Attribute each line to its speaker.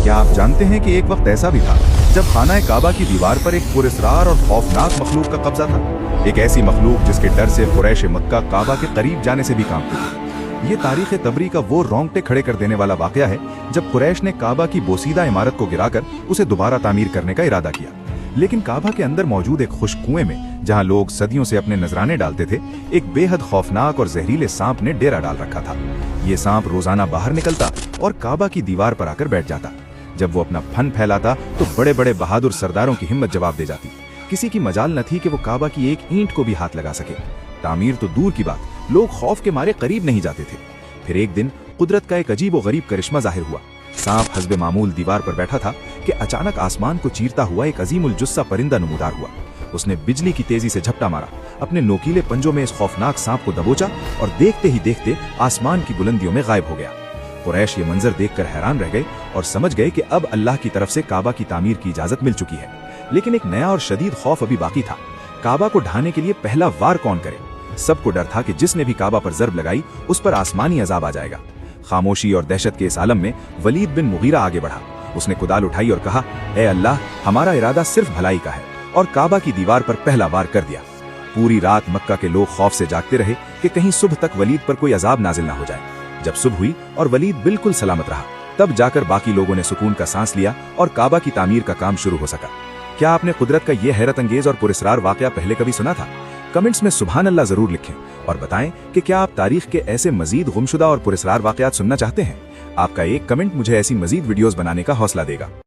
Speaker 1: क्या आप जानते हैं कि एक वक्त ऐसा भी था जब खाना काबा की दीवार पर एक पुरस्रार और खौफनाक मखलूक का कब्जा था। एक ऐसी मखलूक जिसके डर से कुरैश मक्का काबा के करीब जाने से भी कांपती थी। ये तारीख तबरी का वो रोंगटे खड़े कर देने वाला वाकया है जब कुरैश ने काबा की बोसीदा इमारत को गिराकर उसे दोबारा तामीर करने का इरादा किया। लेकिन काबा के अंदर मौजूद एक खुश्क कुएं में, जहां लोग सदियों से अपने नजराने डालते थे, एक बेहद खौफनाक और जहरीले सांप ने डेरा डाल रखा था। ये सांप रोजाना बाहर निकलता और काबा की दीवार पर आकर बैठ जाता। जब वो अपना फन फैलाता तो बड़े बड़े बहादुर सरदारों की हिम्मत जवाब दे जाती। किसी की मजाल न थी कि वो काबा की एक ईंट को भी हाथ लगा सके। तामीर तो दूर की बात, लोग खौफ के मारे करीब नहीं जाते थे। फिर एक दिन कुदरत का एक अजीब और गरीब करिश्मा जाहिर हुआ। सांप हस्बे मामूल दीवार पर बैठा था कि अचानक आसमान को चीरता हुआ एक अजीमुल जुस्सा परिंदा नमूदार हुआ। उसने बिजली की तेजी से झपटा मारा, अपने नोकीले पंजों में इस खौफनाक सांप को दबोचा और देखते ही देखते आसमान की बुलंदियों में गायब हो गया। कुरैश ये मंजर देखकर हैरान रह गए और समझ गए कि अब अल्लाह की तरफ से काबा की तामीर की इजाजत मिल चुकी है। लेकिन एक नया और शदीद खौफ अभी बाकी था। काबा को ढाने के लिए पहला वार कौन करे? सबको डर था कि जिसने भी काबा पर जर्ब लगाई उस पर आसमानी अजाब आ जाएगा। खामोशी और दहशत के इस आलम में वलीद बिन मुगीरा आगे बढ़ा। उसने कुदाल उठाई और कहा, ए अल्लाह, हमारा इरादा सिर्फ भलाई का है, और काबा की दीवार पर पहला वार कर दिया। पूरी रात मक्का के लोग खौफ से जागते रहे कि कहीं सुबह तक वलीद पर कोई अजाब नाजिल ना हो जाए। जब सुबह हुई और वलीद बिल्कुल सलामत रहा, तब जाकर बाकी लोगों ने सुकून का सांस लिया और काबा की तामीर का काम शुरू हो सका। क्या आपने कुदरत का यह हैरत अंगेज और पुरस्रार वाकया पहले कभी सुना था? कमेंट्स में सुभान अल्लाह जरूर लिखें और बताएं कि क्या आप तारीख के ऐसे मजीद गुमशुदा और पुरस्रार वाकयात सुनना चाहते हैं। आपका एक कमेंट मुझे ऐसी मजीद वीडियोस बनाने का हौसला देगा।